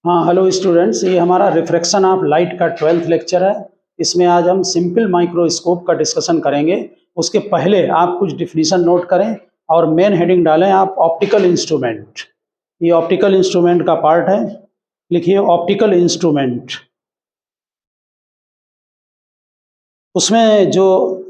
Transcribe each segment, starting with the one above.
हाँ, hello students, ये हमारा रिफ्रैक्शन ऑफ लाइट का 12th लेक्चर है। इसमें आज हम सिंपल माइक्रोस्कोप का डिस्कशन करेंगे। उसके पहले आप कुछ डिफिनीशन नोट करें और मेन हेडिंग डालें आप ऑप्टिकल इंस्ट्रूमेंट। ये ऑप्टिकल इंस्ट्रूमेंट का पार्ट है। लिखिए ऑप्टिकल इंस्ट्रूमेंट। उसमें जो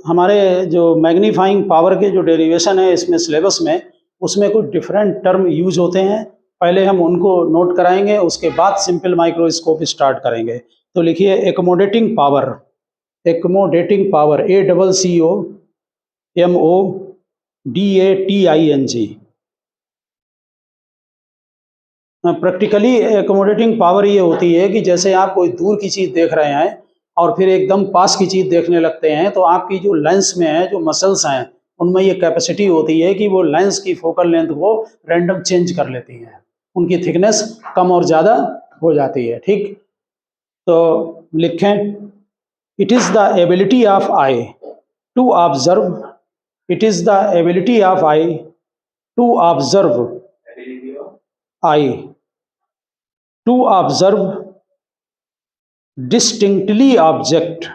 हमारे जो मैग्नीफाइंग पावर के जो डेरिवेशन है इसमें सिलेबस में, उसमें कुछ डिफरेंट टर्म यूज होते हैं। पहले हम उनको नोट कराएंगे, उसके बाद सिंपल माइक्रोस्कोप स्टार्ट करेंगे। तो लिखिए accommodating power. Accommodating power, ACCOMODATING। Practically accommodating power ये होती है कि जैसे आप कोई दूर की चीज़ देख रहे हैं और फिर एकदम पास की चीज़ देखने लगते हैं, तो आपकी जो लेंस में है, जो मसल्स हैं, उनमें ये कैपेसिटी होती है कि वो लेंस की फोकल लेंथ को रैंडम चेंज कर लेती हैं। उनकी थिकनेस कम और ज़्यादा हो जाती है। ठीक, तो लिखें it is the ability of eye to observe. It is the ability of eye to observe eye to observe distinctly object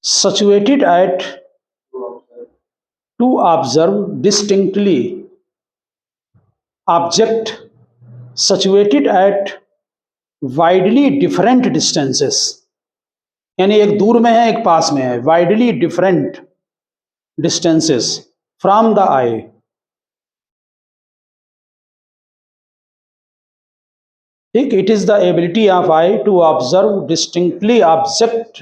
situated at to observe distinctly object situated at widely different distances। यानी एक दूर में है, एक पास में है। widely different distances from the eye। ठीक, it is the ability of eye to observe distinctly object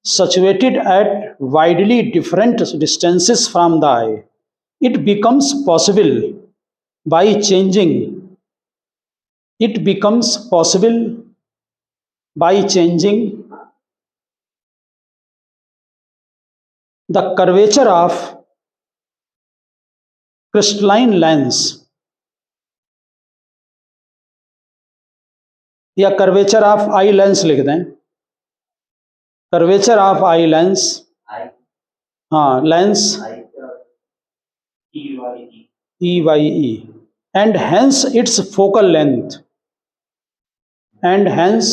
situated at widely different distances from the eye. It becomes possible by changing. It becomes possible by changing the curvature of crystalline lens या curvature of eye lens लिख दें। Curvature of eye lens, हाँ lens EYE, and hence its focal length, and hence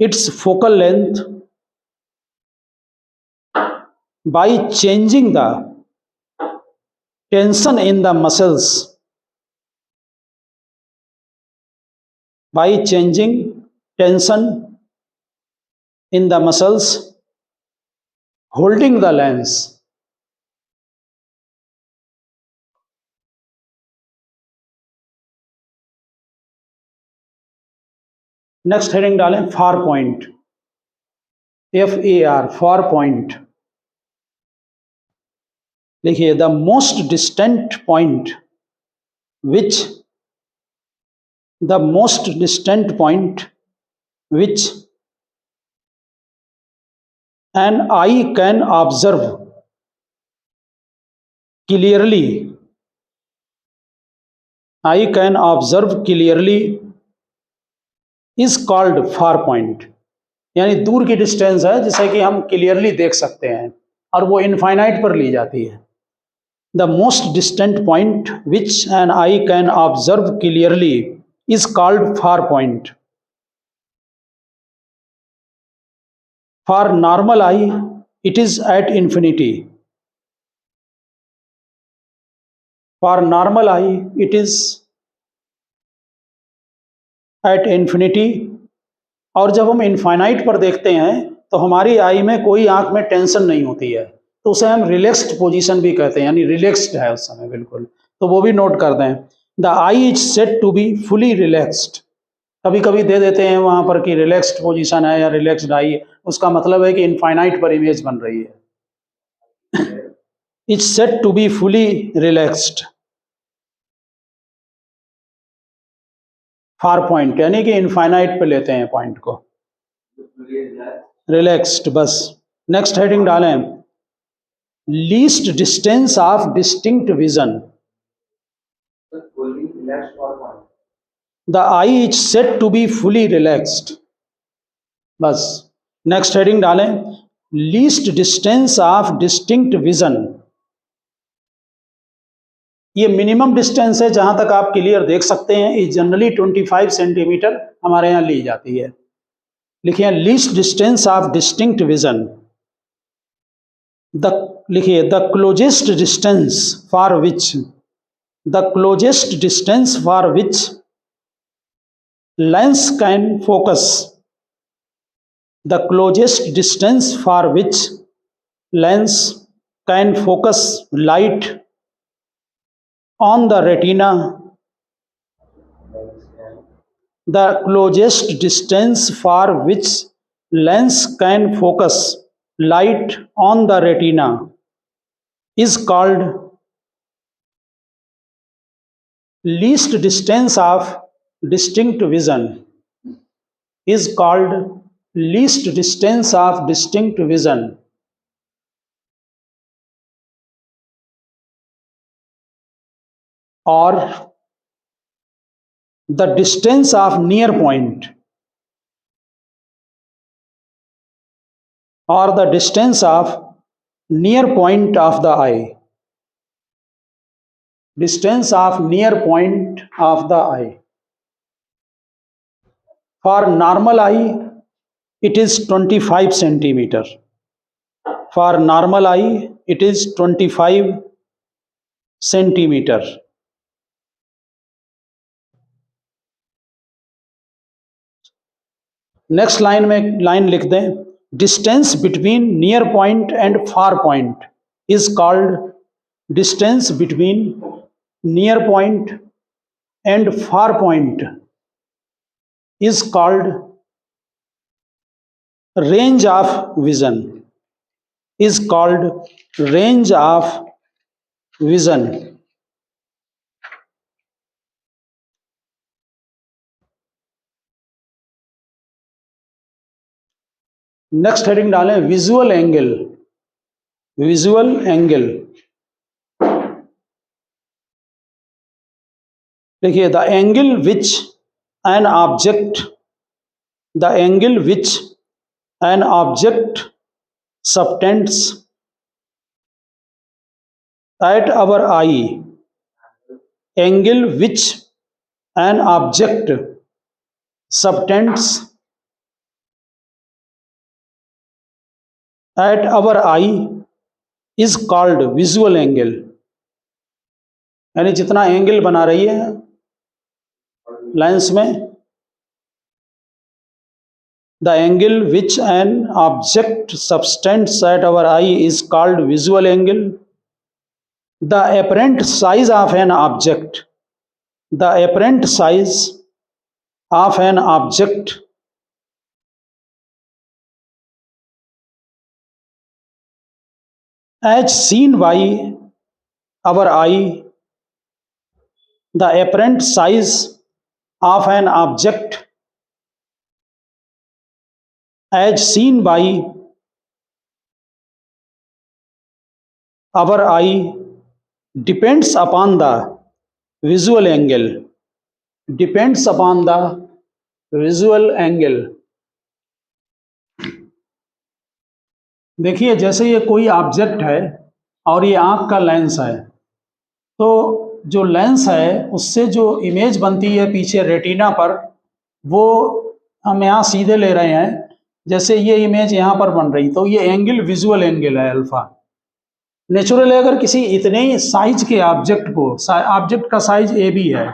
its focal length by changing the tension in the muscles, by changing tension in the muscles holding the lens। Next heading डालें far point, FAR, far point. लिखिए the most distant point which, the most distant point which an eye can observe clearly, eye can observe clearly is called far point। यानी दूर की distance है जिसे कि हम clearly देख सकते हैं, और वो इनफाइनाइट पर ली जाती है। The most distant point which N I can observe clearly is called far point. For normal eye, it is at infinity. For normal eye, it is at infinity। और जब हम इनफाइनाइट पर देखते हैं तो हमारी आई में कोई आंख में टेंशन नहीं होती है, तो उसे हम रिलैक्स्ड पोजीशन भी कहते हैं, यानी रिलैक्स्ड है उस समय बिल्कुल। तो वो भी नोट कर दें। The eye is said to be fully relaxed. कभी कभी दे देते हैं वहां पर कि रिलैक्स्ड पोजीशन है या रिलैक्स्ड आई, उसका मतलब है कि इनफाइनाइट पर इमेज बन रही है। It's said to be fully relaxed. Far point यानी कि इनफाइनाइट पे लेते हैं पॉइंट को, रिलैक्स्ड बस। नेक्स्ट हेडिंग डालें least distance of distinct vision. The eye is said to be fully relaxed बस। नेक्स्ट हेडिंग डालें least distance of distinct vision. ये मिनिमम डिस्टेंस है जहां तक आप क्लियर देख सकते हैं, इज जनरली 25 सेंटीमीटर हमारे यहाँ ली जाती है। लिखिए least distance of distinct vision, लिखिए the closest distance for which, the closest distance for which lens can focus, the closest distance for which lens can focus light on the retina, the closest distance for which lens can focus light on the retina is called least distance of distinct vision, is called least distance of distinct vision, or the distance of near point, or the distance of near point of the eye, distance of near point of the eye. For normal eye it is 25 centimeter, for normal eye it is 25 centimeter. Next line में line लिख दें, distance between near point and far point is called, distance between near point and far point is called range of vision, is called range of vision. Next heading डालें visual angle, visual angle. देखिए the angle which an object, the angle which an object subtends at our eye, angle which an object subtends at our eye is called visual angle, यानी जितना angle बना रही है lens में, the angle which an object subtends at our eye is called visual angle. The apparent size of an object, the apparent size of an object as seen by our eye, the apparent size of an object as seen by our eye depends upon the visual angle, depends upon the visual angle। देखिए जैसे ये कोई object है और ये आँख का lens है, तो जो लेंस है उससे जो इमेज बनती है पीछे रेटिना पर, वो हम यहाँ सीधे ले रहे हैं। जैसे ये इमेज यहाँ पर बन रही, तो ये एंगल विजुअल एंगल है अल्फा। नेचुरल है, अगर किसी इतने ही साइज के ऑब्जेक्ट को, ऑब्जेक्ट का साइज ए बी है,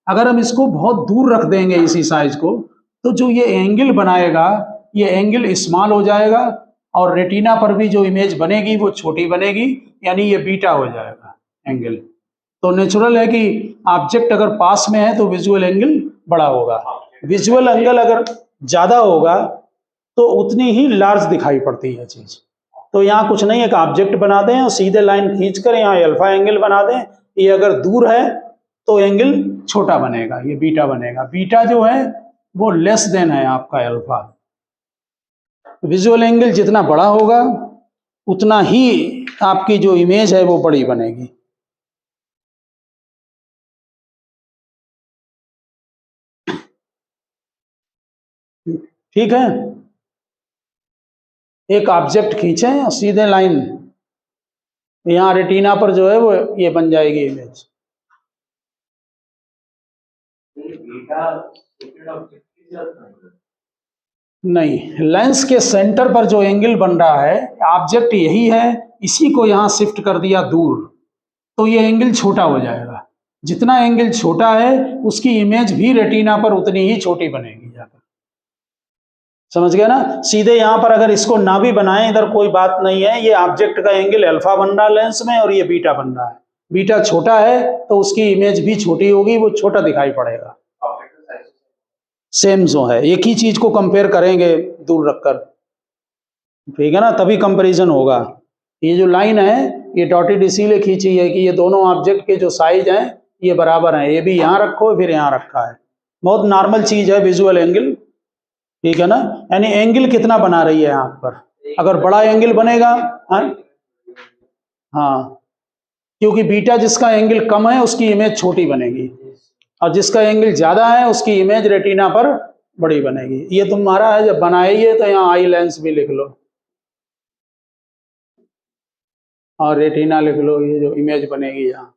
अगर हम इसको बहुत दूर रख देंगे इसी साइज को, तो जो ये एंगल बनाएगा ये एंगल स्मॉल हो जाएगा और रेटिना पर भी जो इमेज बनेगी वो छोटी बनेगी, यानी ये बीटा हो जाएगा एंगल। तो नेचुरल है कि ऑब्जेक्ट अगर पास में है तो विजुअल एंगल बड़ा होगा, विजुअल एंगल अगर ज़्यादा होगा तो उतनी ही लार्ज दिखाई पड़ती है चीज़। तो यहाँ कुछ नहीं है कि ऑब्जेक्ट बना दें और सीधे लाइन खींचकर यहाँ अल्फा एंगल बना दें, ये अगर दूर है तो एंगल छोटा बनेगा, ये बीटा बनेगा। बीटा जो है वो लेस देन है आपका अल्फा। विजुअल एंगल जितना बड़ा होगा उतना ही आपकी जो इमेज है वो बड़ी बनेगी। ठीक है, एक ऑब्जेक्ट खींचें और सीधे लाइन यहाँ रेटिना पर जो है वो ये बन जाएगी इमेज। नहीं, लेंस के सेंटर पर जो एंगल बन रहा है, ऑब्जेक्ट यही है, इसी को यहाँ शिफ्ट कर दिया दूर, तो ये एंगल छोटा हो जाएगा। जितना एंगल छोटा है उसकी इमेज भी रेटिना पर उतनी ही छोटी बनेगी जाकर। समझ गए ना? सीधे यहाँ पर अगर इसको ना भी बनाएं, इधर कोई बात नहीं है, ये ऑब्जेक्ट का एंगल अल्फा बन रहा है लेंस में और ये बीटा बन रहा है। बीटा छोटा है तो उसकी इमेज भी छोटी होगी, वो छोटा दिखाई पड़ेगा। सेम जो है, एक ही चीज को कंपेयर करेंगे दूर रखकर, ठीक है ना, तभी कंपैरिजन होगा। ये जो लाइन है ये डॉटेड इसीलिए खींची है कि ये दोनों ऑब्जेक्ट के जो साइज हैं ये बराबर हैं। ये भी यहाँ रखो, फिर यहाँ रखा है, बहुत नॉर्मल चीज है विजुअल एंगल, ठीक है ना। यानी एंगल कितना बना रही है यहाँ पर, अगर बड़ा एंगल बनेगा, हाँ, क्योंकि बीटा जिसका एंगल कम है उसकी इमेज छोटी बनेगी और जिसका एंगल ज्यादा है उसकी इमेज रेटिना पर बड़ी बनेगी। ये तुम्हारा है, जब बनाइए तो यहाँ आई लेंस भी लिख लो और रेटिना लिख लो, ये जो इमेज बनेगी यहाँ।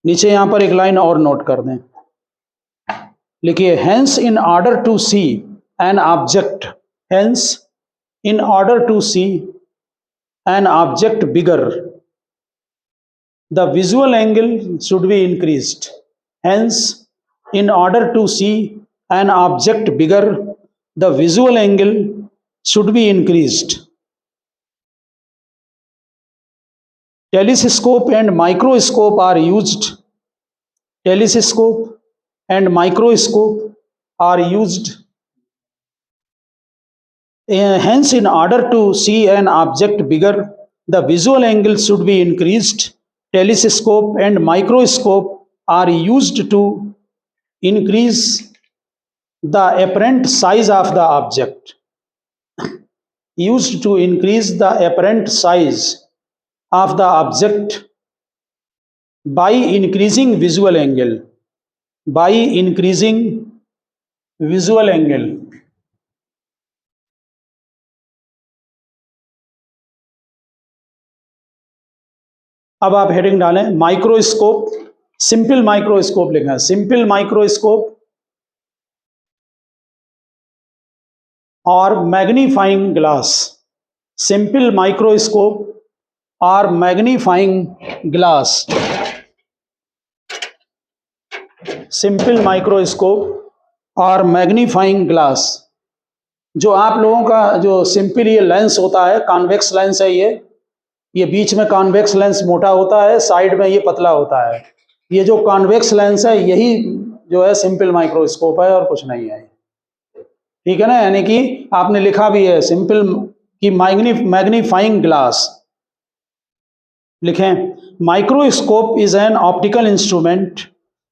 नीचे यहाँ पर एक लाइन और नोट कर दें, लिखिए hence in order to see an object, hence in order to see an object bigger the visual angle should be increased. Hence, in order to see an object bigger, the visual angle should be increased. Telescope and microscope are used. Telescope and microscope are used. Hence, in order to see an object bigger, the visual angle should be increased. Telescope and microscope are used to increase the apparent size of the object. Used to increase the apparent size of the object by increasing visual angle. By increasing visual angle. अब आप heading डालें microscope, simple microscope लिखा है, simple microscope और magnifying glass, simple microscope और magnifying glass, simple microscope और magnifying glass. जो आप लोगों का जो सिंपल ये लेंस होता है, कॉन्वेक्स लेंस है, ये बीच में कॉन्वेक्स लेंस मोटा होता है, साइड में ये पतला होता है। ये जो कॉन्वेक्स लेंस है यही जो है सिंपल माइक्रोस्कोप है और कुछ नहीं है, ठीक है ना। यानी कि आपने लिखा भी है सिंपल की मैग्नीफाइंग ग्लास लिखें। Microscope is an optical instrument,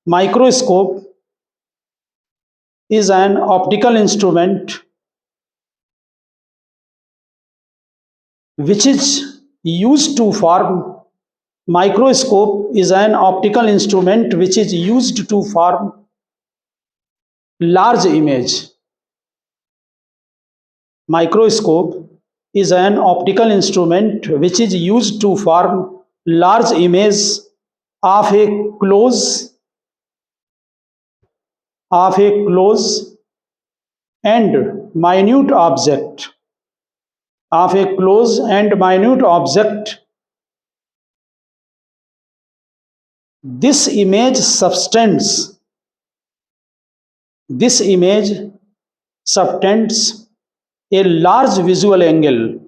microscope is an optical instrument which is used to form, microscope is an optical instrument which is used to form large image. Microscope is an optical instrument which is used to form large image of a close and minute object, of a close and minute object. This image subtends a large visual angle.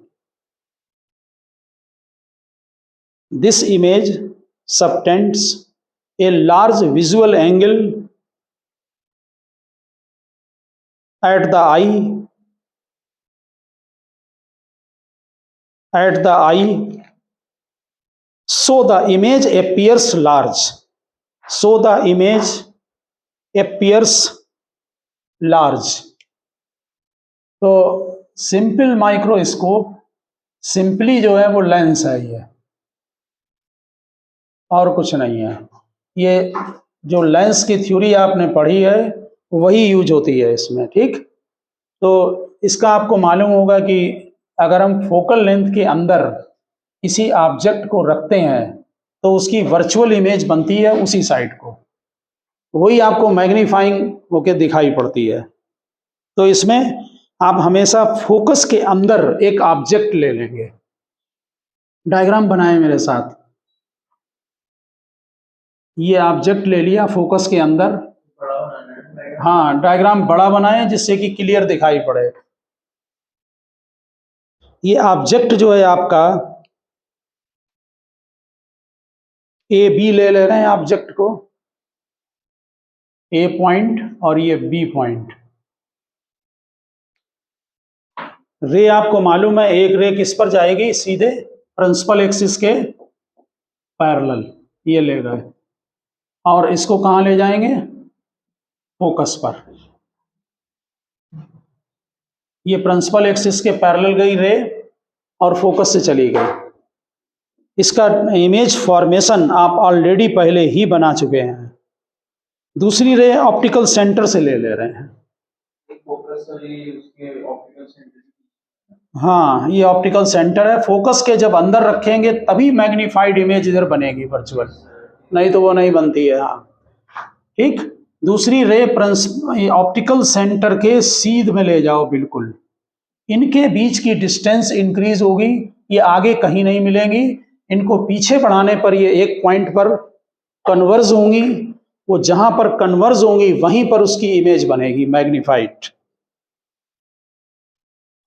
This image subtends a large visual angle at the eye, so the image appears large. So the image appears large. तो simple microscope, simply जो है वो lens है ये, और कुछ नहीं है। ये जो लेंस की थ्योरी आपने पढ़ी है वही यूज होती है इसमें, ठीक। तो इसका आपको मालूम होगा कि अगर हम फोकल लेंथ के अंदर किसी ऑब्जेक्ट को रखते हैं तो उसकी वर्चुअल इमेज बनती है उसी साइड को, वही आपको मैग्नीफाइंग होके दिखाई पड़ती है। तो इसमें आप हमेशा फोकस के अंदर एक ऑब्जेक्ट ले लेंगे। डायग्राम बनाए मेरे साथ, ये ऑब्जेक्ट ले लिया फोकस के अंदर। हाँ, डायग्राम बड़ा बनाए जिससे कि क्लियर दिखाई पड़े। ये ऑब्जेक्ट जो है आपका ए बी ले रहे हैं ऑब्जेक्ट को, ए पॉइंट और ये बी पॉइंट। रे आपको मालूम है, एक रे किस पर जाएगी, सीधे प्रिंसिपल एक्सिस के पैरेलल, ये ले गए, और इसको कहाँ ले जाएंगे, फोकस पर। ये प्रिंसिपल एक्सिस के पैरेलल गई रे और फोकस से चली गई। इसका इमेज फॉर्मेशन आप ऑलरेडी पहले ही बना चुके हैं। दूसरी रे ऑप्टिकल सेंटर से ले रहे हैं। हाँ, ये ऑप्टिकल सेंटर है। फोकस के जब अंदर रखेंगे तभी मैग्नीफाइड इमेज इधर बनेगी वर्चुअल, नहीं तो वो नहीं बनती है। हाँ ठीक। दूसरी रे ऑप्टिकल सेंटर के सीध में ले जाओ बिल्कुल, इनके बीच की डिस्टेंस इंक्रीज होगी, ये आगे कहीं नहीं मिलेंगी। इनको पीछे बढ़ाने पर ये एक पॉइंट पर कन्वर्ज होंगी, वो जहां पर कन्वर्ज होंगी वहीं पर उसकी इमेज बनेगी मैग्नीफाइड।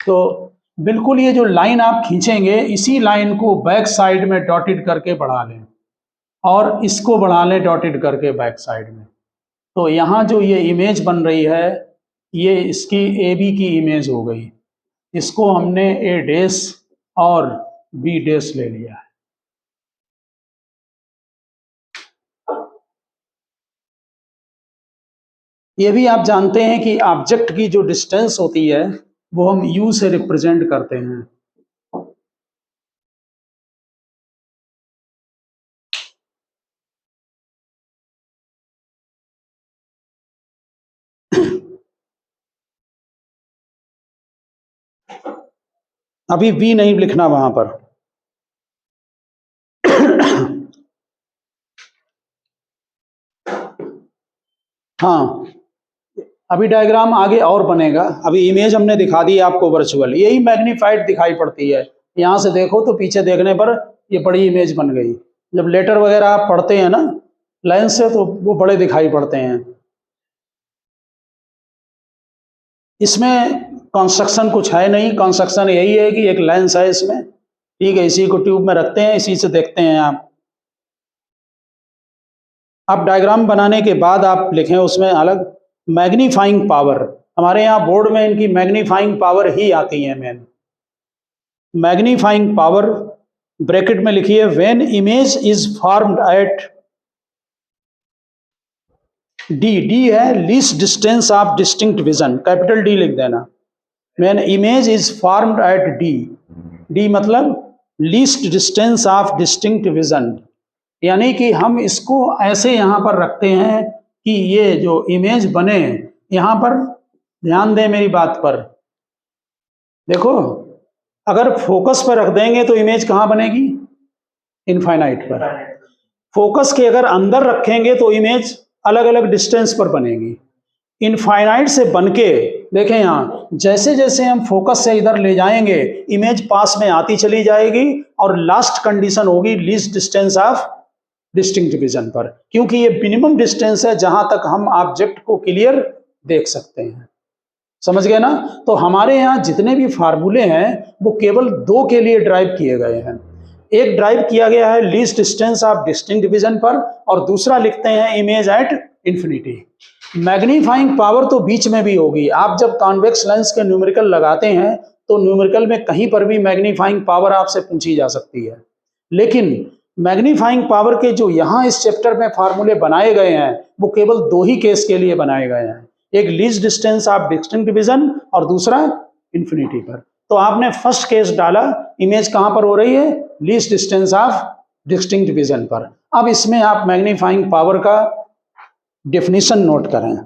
तो बिल्कुल ये जो लाइन आप खींचेंगे, इसी लाइन को बैक साइड में डॉटेड करके बढ़ा लें, और इसको बढ़ा लें डॉटेड करके बैक साइड में। तो यहाँ जो ये इमेज बन रही है, ये इसकी ए बी की इमेज हो गई। इसको हमने ए डैश और बी डैश ले लिया है। ये भी आप जानते हैं कि ऑब्जेक्ट की जो डिस्टेंस होती है वो हम यू से रिप्रेजेंट करते हैं। अभी वी नहीं लिखना वहां पर। हाँ, अभी डायग्राम आगे और बनेगा। अभी इमेज हमने दिखा दी आपको वर्चुअल, यही मैग्नीफाइड दिखाई पड़ती है। यहां से देखो तो पीछे देखने पर ये बड़ी इमेज बन गई। जब लेटर वगैरह आप पढ़ते हैं ना लेंस से, तो वो बड़े दिखाई पड़ते हैं। इसमें कंस्ट्रक्शन कुछ है नहीं, कंस्ट्रक्शन यही है कि एक लेंस है इसमें, ठीक है, इसी को ट्यूब में रखते हैं, इसी से देखते हैं आप। अब डायग्राम बनाने के बाद आप लिखें उसमें अलग मैग्नीफाइंग पावर। हमारे यहाँ बोर्ड में इनकी मैग्नीफाइंग पावर ही आती है मेन। मैग्नीफाइंग पावर ब्रैकेट में लिखिए, when image is formed at D, D है least distance of distinct vision, capital D लिख देना। When image is formed at D, D मतलब least distance of distinct vision, यानी कि हम इसको ऐसे यहाँ पर रखते हैं कि ये जो इमेज बने, यहाँ पर ध्यान दें मेरी बात पर। देखो, अगर फोकस पर रख देंगे तो इमेज कहाँ बनेगी, इनफाइनाइट पर। फोकस के अगर अंदर रखेंगे तो इमेज अलग अलग डिस्टेंस पर बनेगी। इनफाइनाइट से बनके देखें, यहाँ जैसे जैसे हम फोकस से इधर ले जाएंगे इमेज पास में आती चली जाएगी, और लास्ट कंडीशन होगी least distance of distinct vision पर, क्योंकि ये मिनिमम डिस्टेंस है जहां तक हम ऑब्जेक्ट को क्लियर देख सकते हैं। समझ गए ना। तो हमारे यहाँ जितने भी फार्मूले हैं वो केवल दो के लिए ड्राइव किए गए हैं। एक ड्राइव किया गया है least distance of distinct vision पर, और दूसरा लिखते हैं image at infinity. Magnifying power तो बीच में भी होगी। आप जब कॉन्वेक्स लेंस के न्यूमेरिकल लगाते हैं तो न्यूमेरिकल में कहीं पर भी मैग्नीफाइंग पावर आपसे पूछी जा सकती है, लेकिन मैग्नीफाइंग पावर के जो यहाँ इस चैप्टर में फार्मूले बनाए गए हैं वो केवल दो ही केस के लिए बनाए गए हैं, एक least distance of distinct vision और दूसरा इंफिनिटी पर। तो आपने फर्स्ट केस डाला, इमेज कहाँ पर हो रही है, least distance of distinct vision पर। अब इसमें आप मैग्नीफाइंग पावर का डेफिनेशन नोट करें,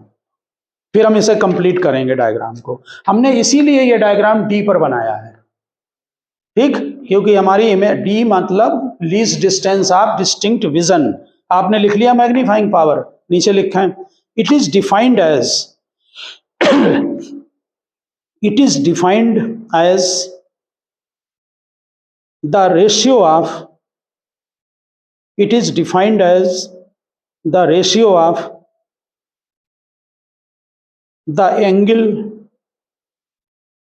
फिर हम इसे कंप्लीट करेंगे डायग्राम को। हमने इसीलिए ये डायग्राम डी पर बनाया है, ठीक, क्योंकि हमारी इमेज डी मतलब least distance of distinct vision. आपने लिख लिया मैग्नीफाइंग पावर, नीचे लिखा है it is defined as it is defined as the ratio of it is defined as the ratio of the angle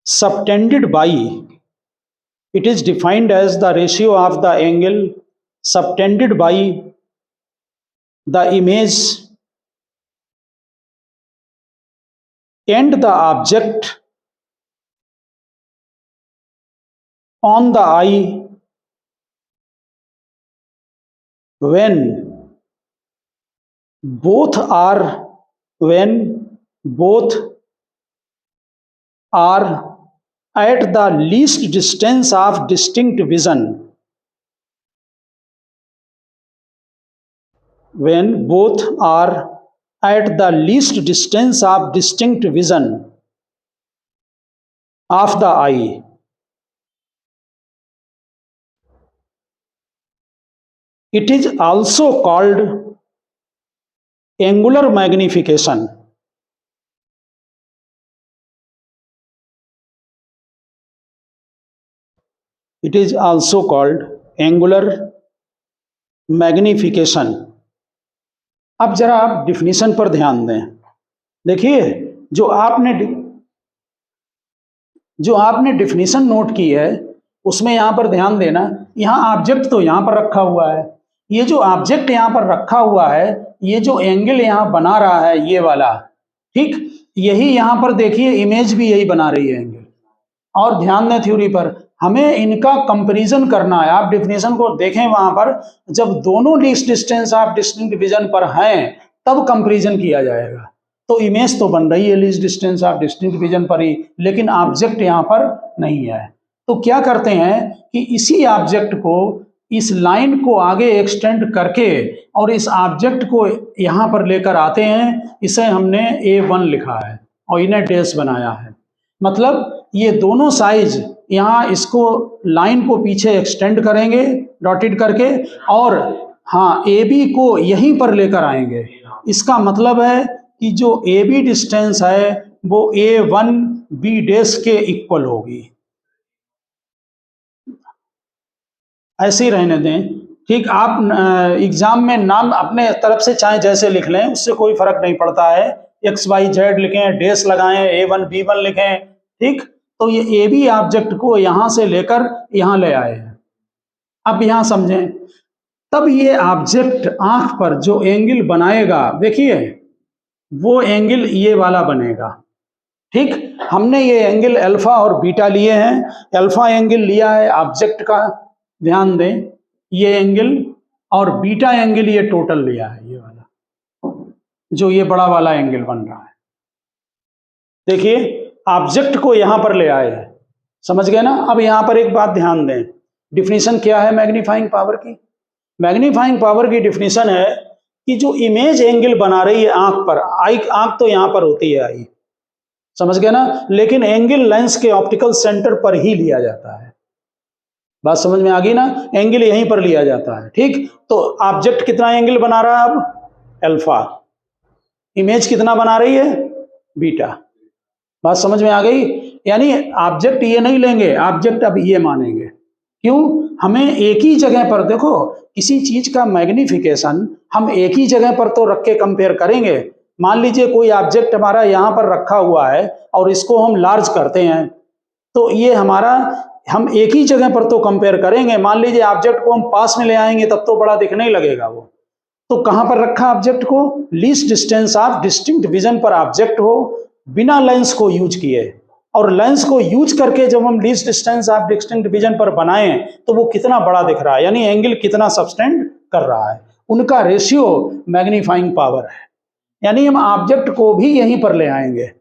subtended by it is defined as the ratio of the angle subtended by the image and the object on the eye when both are when both are at the least distance of distinct vision when both are at the least distance of distinct vision of the eye. It is also called angular magnification. It is also called angular magnification. अब जरा आप definition पर ध्यान दें। देखिए, जो आपने definition note की है उसमें यहां पर ध्यान देना, यहां ऑब्जेक्ट तो यहां पर रखा हुआ है, ये जो ऑब्जेक्ट यहां पर रखा हुआ है, ये जो एंगल यहां बना रहा है ये वाला, ठीक, यही यहां पर देखिए इमेज भी यही बना रही है एंगल। और ध्यान दें थ्योरी पर, हमें इनका कंपैरिजन करना है। आप डिफिनेशन को देखें, वहां पर जब दोनों least distance of distinct vision पर हैं तब कंपैरिजन किया जाएगा। तो इमेज तो बन रही है least distance of distinct vision पर ही, लेकिन ऑब्जेक्ट यहां पर नहीं है। तो क्या करते हैं कि इसी ऑब्जेक्ट को, इस लाइन को आगे एक्सटेंड करके और इस ऑब्जेक्ट को यहां पर लेकर आते हैं। इसे हमने A1 लिखा है और इन्हें डैश बनाया है। मतलब ये दोनों साइज यहाँ इसको लाइन को पीछे एक्सटेंड करेंगे डॉटेड करके, और हाँ AB को यहीं पर लेकर आएंगे। इसका मतलब है कि जो AB डिस्टेंस है वो A1 B डैश के इक्वल होगी। ऐसे ही रहने दें, ठीक। आप एग्जाम में नाम अपने तरफ से चाहे जैसे लिख लें, उससे कोई फर्क नहीं पड़ता है। XYZ लिखें, डैश लगाएं, A1 B1 लिखें, ठीक। तो ये AB ऑब्जेक्ट को यहां से लेकर यहां ले आए हैं। अब यहां समझें, तब ये ऑब्जेक्ट आंख पर जो एंगल बनाएगा, देखिए वो एंगल ये वाला बनेगा, ठीक। हमने ये एंगल अल्फा और बीटा लिए हैं। अल्फा एंगल लिया है ऑब्जेक्ट का, ध्यान दें ये एंगल, और बीटा एंगल ये टोटल लिया है, ये वाला जो ये बड़ा वाला एंगल बन रहा है। देखिए ऑब्जेक्ट को यहां पर ले आए हैं, समझ गए ना। अब यहां पर एक बात ध्यान दें, डिफिनीशन क्या है मैग्नीफाइंग पावर की? मैग्नीफाइंग पावर की डिफिनीशन है कि जो इमेज एंगल बना रही है आंख पर, आंख तो यहां पर होती है आई, समझ गए ना, लेकिन एंगल लेंस के ऑप्टिकल सेंटर पर ही लिया जाता है। बात समझ में आ गई ना, एंगल यहीं पर लिया जाता है, ठीक। तो ऑब्जेक्ट कितना एंगल बना रहा है अब? अल्फा। इमेज कितना बना रही है? बीटा। बात समझ में आ गई? यानी ऑब्जेक्ट ये नहीं लेंगे, ऑब्जेक्ट अब ये मानेंगे। क्यों? हमें एक ही जगह पर, देखो किसी चीज का मैग्निफिकेशन हम एक ही जगह पर तो रख के कंपेयर करेंगे। मान लीजिए कोई ऑब्जेक्ट हमारा यहां पर रखा हुआ है और इसको हम लार्ज करते हैं, तो ये हमारा, हम एक ही जगह पर तो कंपेयर करेंगे। मान लीजिए ऑब्जेक्ट को हम पास में ले आएंगे तब तो बड़ा दिखने ही लगेगा वो। तो कहां पर रखा ऑब्जेक्ट को? Least distance of distinct vision पर ऑब्जेक्ट हो, बिना लेंस को यूज किए। और लेंस को यूज करके जब हम least distance of distinct vision पर बनाएं तो वो कितना बड़ा दिख रहा है, यानी एंगल कितना सबटेंड कर रहा है, उनका रेशियो मैग्नीफाइंग पावर है। यानी हम ऑब्जेक्ट को भी यहीं पर ले आएंगे।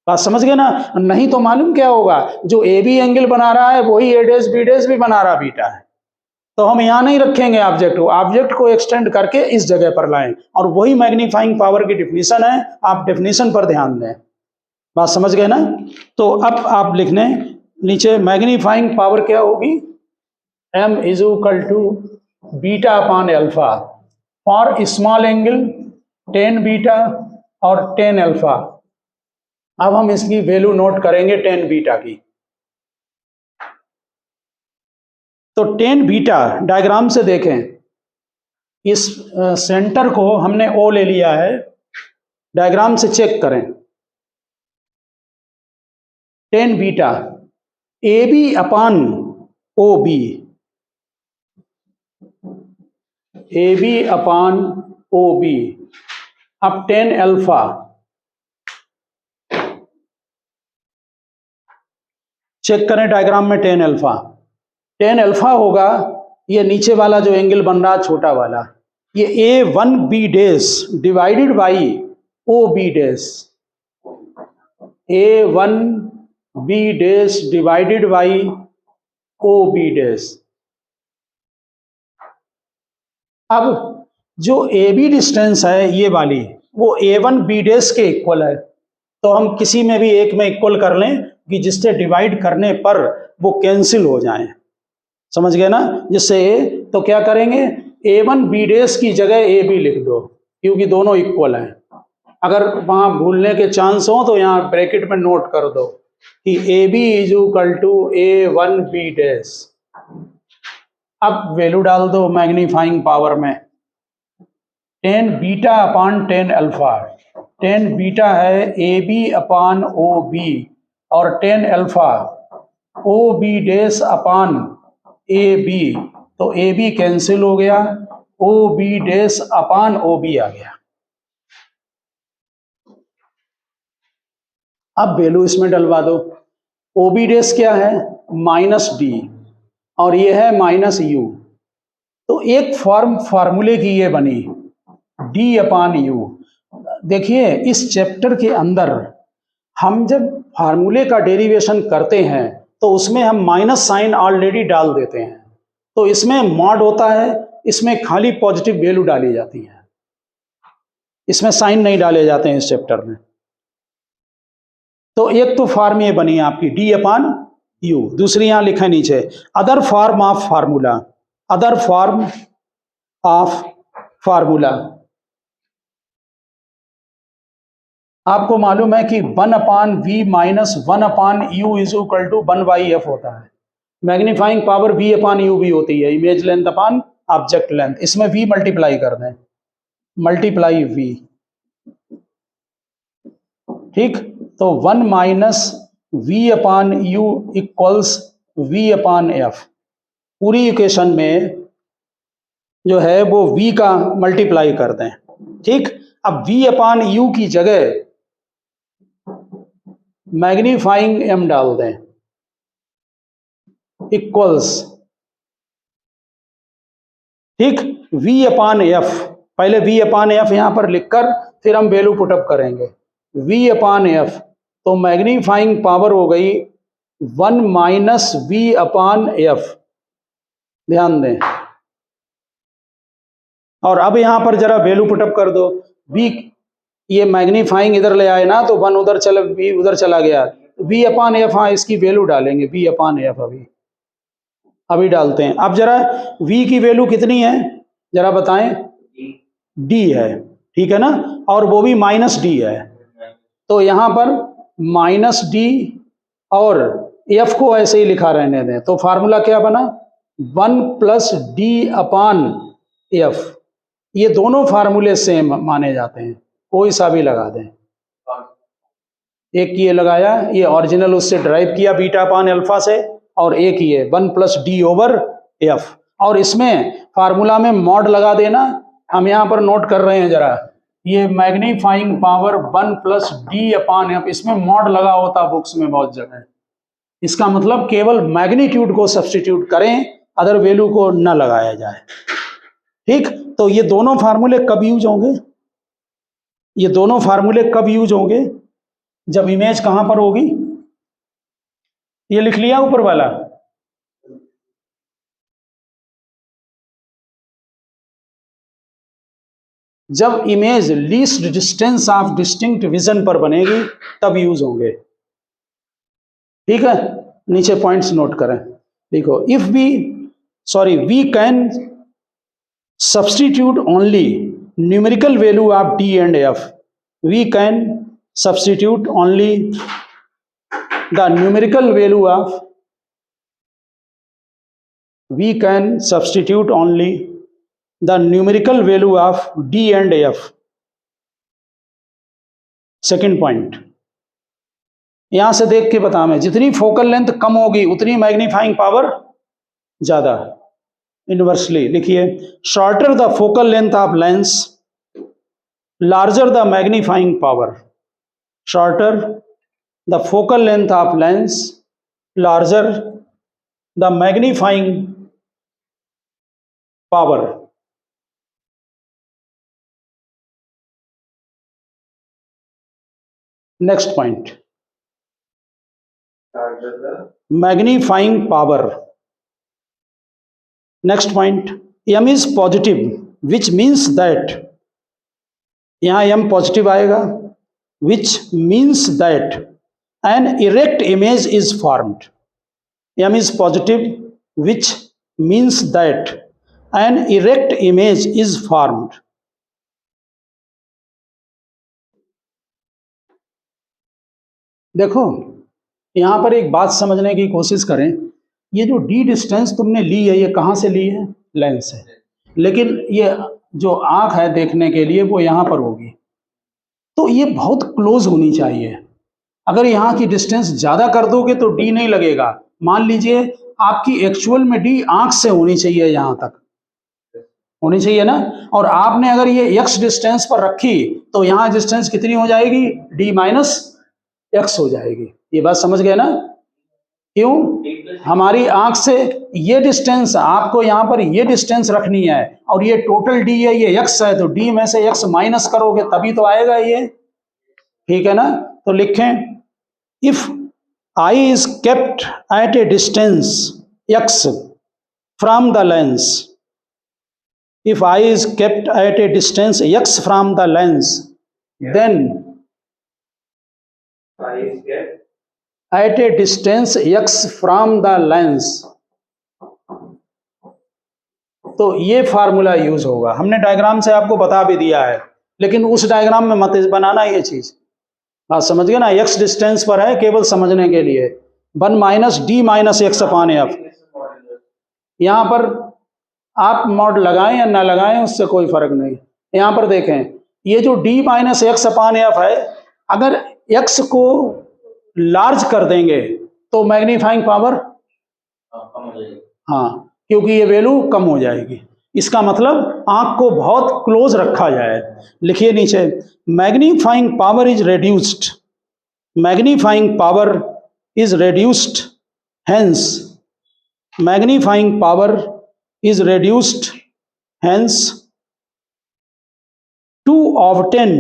बात समझ गए ना? नहीं तो मालूम क्या होगा, जो ए बी एंगल बना रहा है वही ए डैश बी डैश भी बना रहा बीटा है, तो हम यहां नहीं रखेंगे ऑब्जेक्ट को, ऑब्जेक्ट को एक्सटेंड करके इस जगह पर लाएं। और वही मैग्नीफाइंग पावर की डिफिनीशन है। आप डिफिनीशन पर ध्यान दें। बात समझ गए ना? तो अब आप लिखने नीचे मैग्नीफाइंग पावर क्या होगी? m is equal to beta upon alpha for small angle 10 beta और टेन अल्फा। अब हम इसकी वैल्यू नोट करेंगे टेन बीटा की। तो टेन बीटा डायग्राम से देखें, इस सेंटर को हमने ओ ले लिया है, डायग्राम से चेक करें। Tan beta A B upon O B, A B upon O B. अब टेन अल्फा, चेक करें डायग्राम में टेन अल्फा। टेन अल्फा होगा ये नीचे वाला जो एंगल बन रहा छोटा वाला, ये A one B dash divided by O B dash, A one B dash divided by O B dash. अब जो ए बी डिस्टेंस है ये वाली, वो ए वन बी डैश के इक्वल है। तो हम किसी में भी एक में इक्वल कर लें कि जिससे डिवाइड करने पर वो कैंसिल हो जाएं। समझ गए ना? जिससे तो क्या करेंगे, ए वन बी डैश की जगह ए बी लिख दो, क्योंकि दोनों इक्वल हैं। अगर वहां भूलने के चांस हो तो यहाँ ब्रैकेट में नोट कर दो कि A B is equal to A one B dash. अब वैल्यू डाल दो मैग्नीफाइंग पावर में, tan beta upon ten alpha. Tan beta है A B upon O B और ten alpha O B dash upon A B. तो A B cancel हो गया, O B dash upon O B आ गया। अब value इसमें डलवा दो। ओ बी डैश क्या है, माइनस डी, और ये है माइनस यू। तो एक फार्मूले की ये बनी डी अपान यू। देखिए इस चैप्टर के अंदर हम जब फार्मूले का डेरिवेशन करते हैं तो उसमें हम माइनस साइन ऑलरेडी डाल देते हैं। तो इसमें मॉड होता है, इसमें खाली पॉजिटिव वैल्यू डाली जाती है, इसमें साइन नहीं डाले जाते हैं इस चैप्टर में। तो एक तो फॉर्म ये बनी आपकी डी अपान यू, दूसरी यहां लिखा नीचे other form of formula, other form of formula. आपको मालूम है कि 1 upon V minus 1 upon U is equal to 1 by F होता है। Magnifying power V upon U भी होती है, image length upon object length. इसमें वी मल्टीप्लाई कर दें, मल्टीप्लाई वी, ठीक। तो 1 minus V upon U equals V upon F. पूरी इक्वेशन में जो है वो वी का मल्टीप्लाई कर दें, ठीक। अब वी अपान यू की जगह मैग्नीफाइंग एम डाल दें, इक्वल्स, ठीक, वी अपान एफ। पहले वी अपान एफ यहां पर लिखकर फिर हम वैल्यू पुटअप करेंगे, वी अपान एफ। तो मैग्नीफाइंग पावर हो गई 1 माइनस वी अपान एफ, ध्यान दें। और अब यहां पर जरा वैल्यू पुटअप कर दो, वी, ये मैग्नीफाइंग इधर ले आए ना तो 1 उधर चला, वी उधर चला गया, वी अपान एफ। हाँ इसकी वैल्यू डालेंगे वी अपान एफ, अभी डालते हैं। अब जरा v की वैल्यू कितनी है जरा बताएं, d है, ठीक है ना, और वो भी माइनस डी है। तो यहां पर माइनस डी और f को ऐसे ही लिखा रहने दें। तो फार्मूला क्या बना, 1 प्लस डी अपान एफ। ये दोनों फार्मूले सेम माने जाते हैं, कोई सा भी लगा दें। एक ये लगाया, ये ओरिजिनल उससे ड्राइव किया बीटा अपान अल्फा से, और एक ये 1 प्लस डी ओवर एफ। और इसमें फार्मूला में मॉड लगा देना, हम यहां पर नोट कर रहे हैं जरा, ये magnifying power 1 plus D upon F, इसमें मॉड लगा होता बुक्स में बहुत जगह। इसका मतलब केवल मैग्नीट्यूड को सब्स्टिट्यूट करें, अदर वैल्यू को न लगाया जाए, ठीक। तो ये दोनों फार्मूले कब यूज होंगे, ये दोनों फार्मूले कब यूज होंगे, जब इमेज कहां पर होगी, ये लिख लिया ऊपर वाला, जब image least distance of distinct vision पर बनेगी तब यूज होंगे, ठीक है। नीचे पॉइंट्स नोट करें, देखो, if we can substitute only numerical value of D and F we can substitute only the numerical value of D and F. Second point, यहां से देख के बता, मैं जितनी फोकल लेंथ कम होगी उतनी मैग्नीफाइंग पावर ज्यादा। इनवर्सली लिखिए, shorter the focal length of lens larger the magnifying power. Shorter the focal length of lens larger the magnifying power. Next point, magnifying power. Next point, m is positive which means that, यहां m positive आएगा, which means that an erect image is formed. m is positive which means that an erect image is formed. देखो यहां पर एक बात समझने की कोशिश करें, ये जो d डिस्टेंस तुमने ली है, ये कहां से ली है? लेंस से। लेकिन ये जो आंख है देखने के लिए वो यहां पर होगी, तो ये बहुत क्लोज होनी चाहिए। अगर यहाँ की डिस्टेंस ज़्यादा कर दोगे तो d नहीं लगेगा। मान लीजिए आपकी एक्चुअल में d आंख से होनी चाहिए, यहाँ तक होनी चाहिए ना, और आपने अगर ये x डिस्टेंस पर रखी तो यहाँ डिस्टेंस कितनी हो जाएगी? d माइनस x हो जाएगी। ये बात समझ गए ना? क्यों? हमारी आंख से ये डिस्टेंस, आपको यहाँ पर ये डिस्टेंस रखनी है और ये टोटल d है, ये x है, तो d में से x माइनस करोगे तभी तो आएगा ये, ठीक है ना? तो लिखें, if I is kept at a distance x from the lens, if I is kept at a distance x from the lens, then I is kept at a distance x from the lens, तो ये formula use होगा। हमने diagram से आपको बता भी दिया है, लेकिन उस डायग्राम में मत बनाना ये चीज। बात समझ गए ना? x डिस्टेंस पर है, केवल समझने के लिए। 1 minus D minus x upon F. यहां पर आप मॉड लगाएं या ना लगाएं उससे कोई फर्क नहीं। यहां पर देखें, ये जो d minus x upon F है, अगर x को लार्ज कर देंगे तो मैग्नीफाइंग पावर कम हो जाएगी। हाँ, क्योंकि ये वैल्यू कम हो जाएगी। इसका मतलब आंख को बहुत क्लोज रखा जाए। लिखिए नीचे, magnifying power is reduced, magnifying power is reduced, hence magnifying power is reduced, hence to obtain,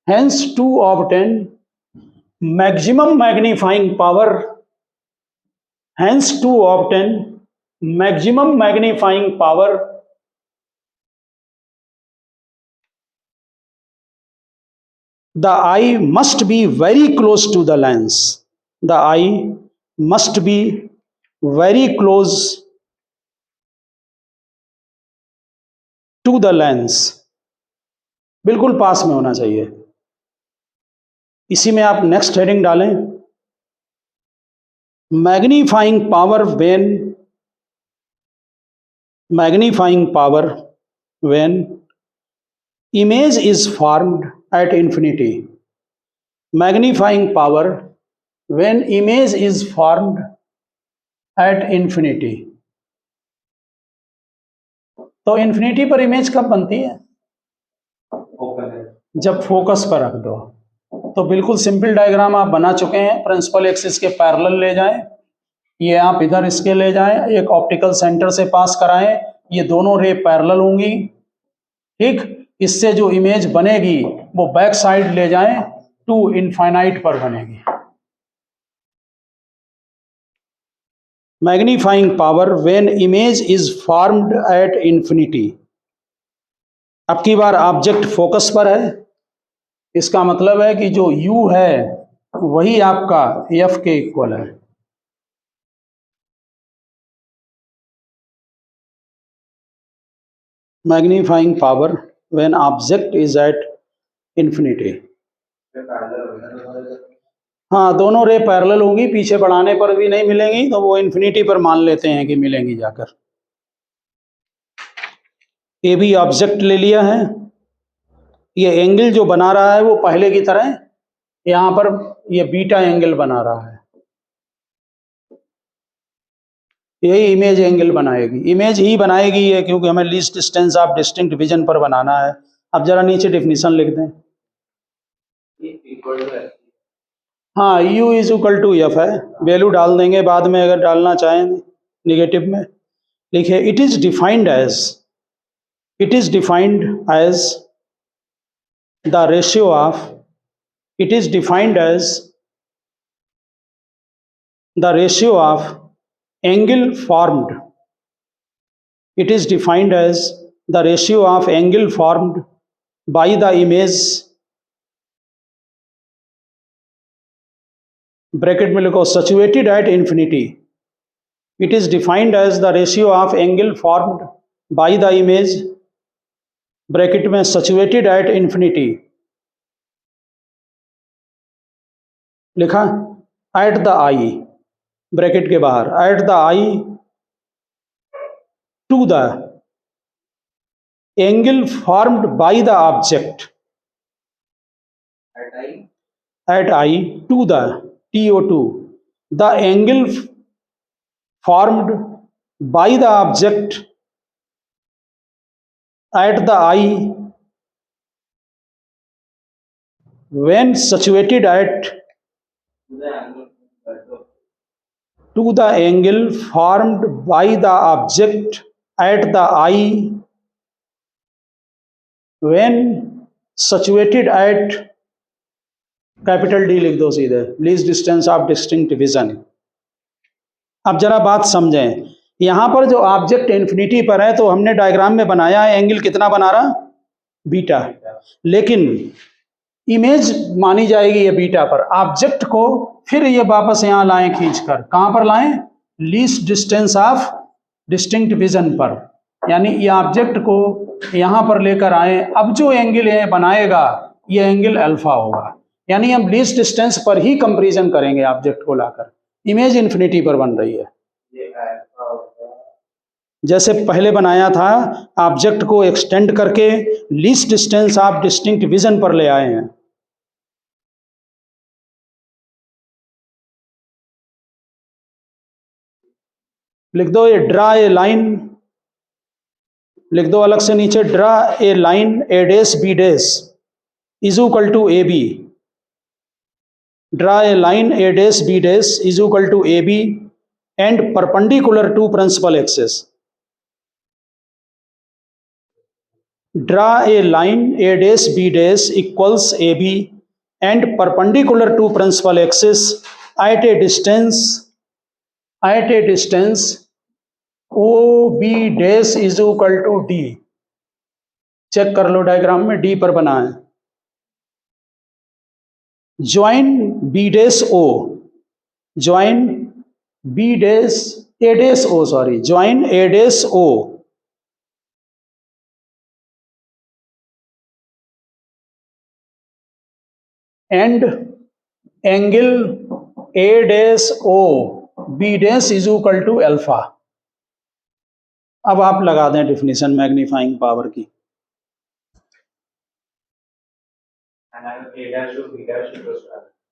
hence to obtain maximum magnifying power, hence to obtain maximum magnifying power, the eye must be very close to the lens, the eye must be very close to the lens, बिल्कुल पास में होना चाहिए। इसी में आप next heading डालें, magnifying power when, magnifying power when image is formed at infinity, magnifying power when image is formed at infinity। तो infinity पर इमेज कब बनती है? जब फोकस पर रख दो। तो बिल्कुल सिंपल डायग्राम आप बना चुके हैं। प्रिंसिपल एक्सिस के पैरेलल ले जाएं, ये आप इधर इसके ले जाएं, एक ऑप्टिकल सेंटर से पास कराएं, ये दोनों रे पैरेलल होंगी, ठीक। इससे जो इमेज बनेगी वो बैक साइड ले जाएं, टू इनफाइनाइट पर बनेगी। Magnifying power when image is formed at infinity. अब की बार ऑब्जेक्ट फोकस पर है, इसका मतलब है कि जो u है वही आपका f के इक्वल है। Magnifying power when object is at infinity. हाँ, दोनों रे पैरेलल होंगी, पीछे बढ़ाने पर भी नहीं मिलेंगी, तो वो इन्फिनिटी पर मान लेते हैं कि मिलेंगी जाकर। ये भी ऑब्जेक्ट ले लिया है। ये एंगल जो बना रहा है वो पहले की तरह यहाँ पर ये बीटा एंगल बना रहा है, यही इमेज एंगल बनाएगी, इमेज ही बनाएगी ये, क्योंकि हमें least distance of distinct vision पर बनाना है। अब जरा नीचे डेफिनेशन लिख दें। हाँ, U is equal to F है, वैल्यू डाल देंगे बाद में अगर डालना चाहें निगेटिव में। लिखे it is defined as the ratio of angle formed. It is defined as the ratio of angle formed by the image, bracket में लिखो situated at infinity. It is defined as the ratio of angle formed by the image, bracket में situated at infinity लिखा, at the eye, bracket के बाहर, at the eye to the angle formed by the object, at eye to the TO2, the angle formed by the object at the eye when situated at to the angle formed by the object at the eye when situated at capital D लिख दो सीधे, least distance of distinct vision. अब जरा बात समझें, यहां पर जो ऑब्जेक्ट इन्फिनिटी पर है तो हमने डायग्राम में बनाया है एंगल कितना बना रहा, बीटा, लेकिन इमेज मानी जाएगी ये बीटा पर। ऑब्जेक्ट को फिर ये वापस यहां लाएं खींचकर, कहां पर लाएं, least distance of distinct vision पर, यानी ये ऑब्जेक्ट को यहां पर लेकर आए। अब जो एंगल ये बनाएगा ये एंगल अल्फा होगा, यानी हम लीस्ट डिस्टेंस पर ही कंपैरिजन करेंगे ऑब्जेक्ट को लाकर। इमेज इन्फिनिटी पर बन रही है, जैसे पहले बनाया था, ऑब्जेक्ट को एक्सटेंड करके least distance of distinct vision पर ले आए हैं। लिख दो ये ड्रा ए लाइन, लिख दो अलग से नीचे, draw a line A dash B dash is equal to A B. Draw a line A dash B dash is equal to A B and perpendicular to principal axis. Draw a line A dash B dash equals A B and perpendicular to principal axis at a distance O B dash is equal to D. Check कर लो diagram में, D पर बना है। Join B dash O, join B dash A dash O, sorry, join A dash O and angle A dash O B dash is equal to alpha. अब आप लगा दें डेफिनेशन मैग्नीफाइंग पावर की।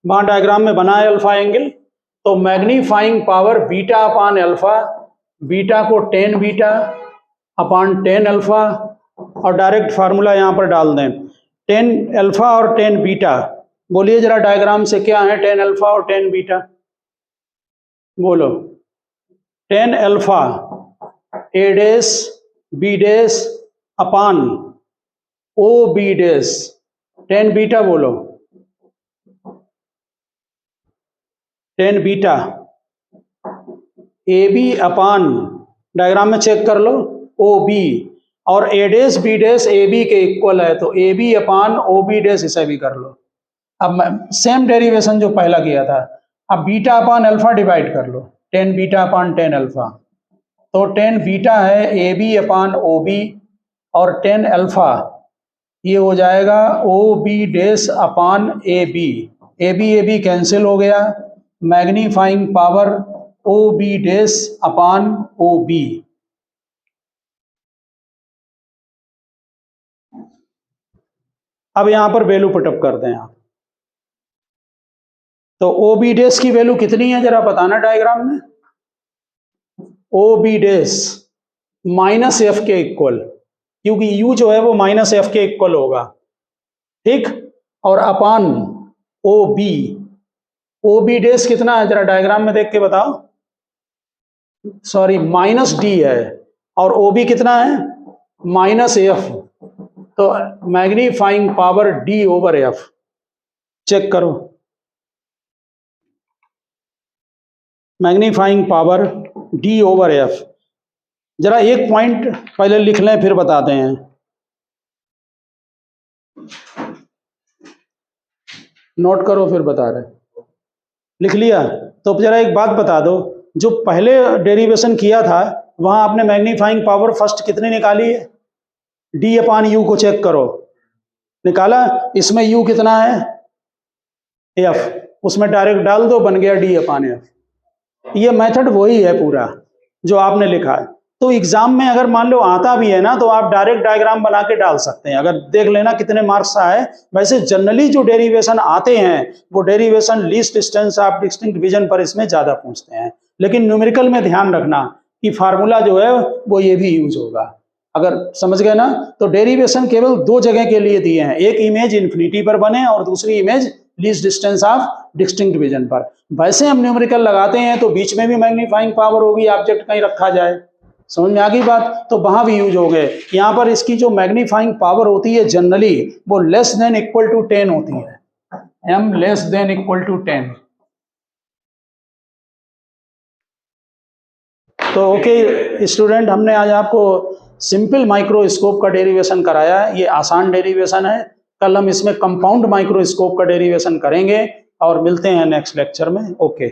वहां डायग्राम में बना है अल्फा एंगल, तो magnifying power beta upon alpha, beta को tan beta upon ten alpha, और डायरेक्ट फार्मूला यहां पर डाल दें, टेन अल्फा और टेन बीटा। बोलिए जरा डायग्राम से क्या है टेन अल्फा और टेन बीटा, बोलो। Tan alpha A dash B dash upon O B dash, tan beta बोलो, tan beta A B upon, diagram में चेक कर लो, ओ बी, और ए dash B dash A B के इक्वल है, तो A B upon O B dash इसे भी कर लो। अब सेम डेरिवेशन जो पहला किया था, अब बीटा अपान अल्फा डिवाइड कर लो, ten beta upon ten alpha, तो टेन बीटा है A B upon O B और टेन अल्फा ये हो जाएगा O B dash upon A B cancel हो गया, magnifying power O B dash upon O B. अब यहां पर वैल्यू पुटअप कर दें आप, तो ओ बी डैश की वैल्यू कितनी है जरा बताना डायग्राम में। O B dash minus F के इक्वल, क्योंकि यू जो है वो माइनस एफ के इक्वल होगा, ठीक, और अपान ओ बी डैश कितना है जरा डायग्राम में देख के बताओ, सॉरी माइनस डी है, और ओ बी कितना है माइनस एफ, तो magnifying power D over F, check करो, magnifying power D over F. जरा एक पॉइंट पहले लिख लें फिर बताते हैं, नोट करो फिर बता रहे, लिख लिया? तो जरा एक बात बता दो, जो पहले डेरिवेशन किया था वहां आपने मैग्नीफाइंग पावर फर्स्ट कितनी निकाली है, डी अपान यू को चेक करो, निकाला? इसमें यू कितना है एफ, उसमें डायरेक्ट डाल दो, बन गया डी अपान एफ। ये मेथड वही है पूरा जो आपने लिखा है। तो एग्जाम में अगर मान लो आता भी है ना, तो आप डायरेक्ट डायग्राम बना के डाल सकते हैं, अगर देख लेना कितने मार्क्स आए। वैसे जनरली जो डेरिवेशन आते हैं वो derivation least distance of distinct division पर इसमें ज्यादा पूछते हैं, लेकिन न्यूमेरिकल में ध्यान रखना कि फार्मूला जो है वो ये भी यूज होगा, अगर समझ गए ना। तो डेरिवेशन केवल दो जगह के लिए दिए हैं, एक इमेज इन्फिनिटी पर बने और दूसरी image least distance of distinct division पर। वैसे हम न्यूमेरिकल लगाते हैं तो बीच में भी मैग्नीफाइंग पावर होगी, ऑब्जेक्ट कहीं रखा जाए, समझ में आ गई बात, तो वहां भी यूज हो गए। यहां पर इसकी जो मैग्नीफाइंग पावर होती है जनरली वो लेस देन इक्वल टू 10 होती है, m less than equal to 10। तो ओके स्टूडेंट, हमने आज आपको सिंपल माइक्रोस्कोप का डेरिवेशन कराया है, ये आसान डेरिवेशन है। कल हम इसमें कंपाउंड माइक्रोस्कोप का डेरिवेशन करेंगे और मिलते हैं नेक्स्ट लेक्चर में। ओके।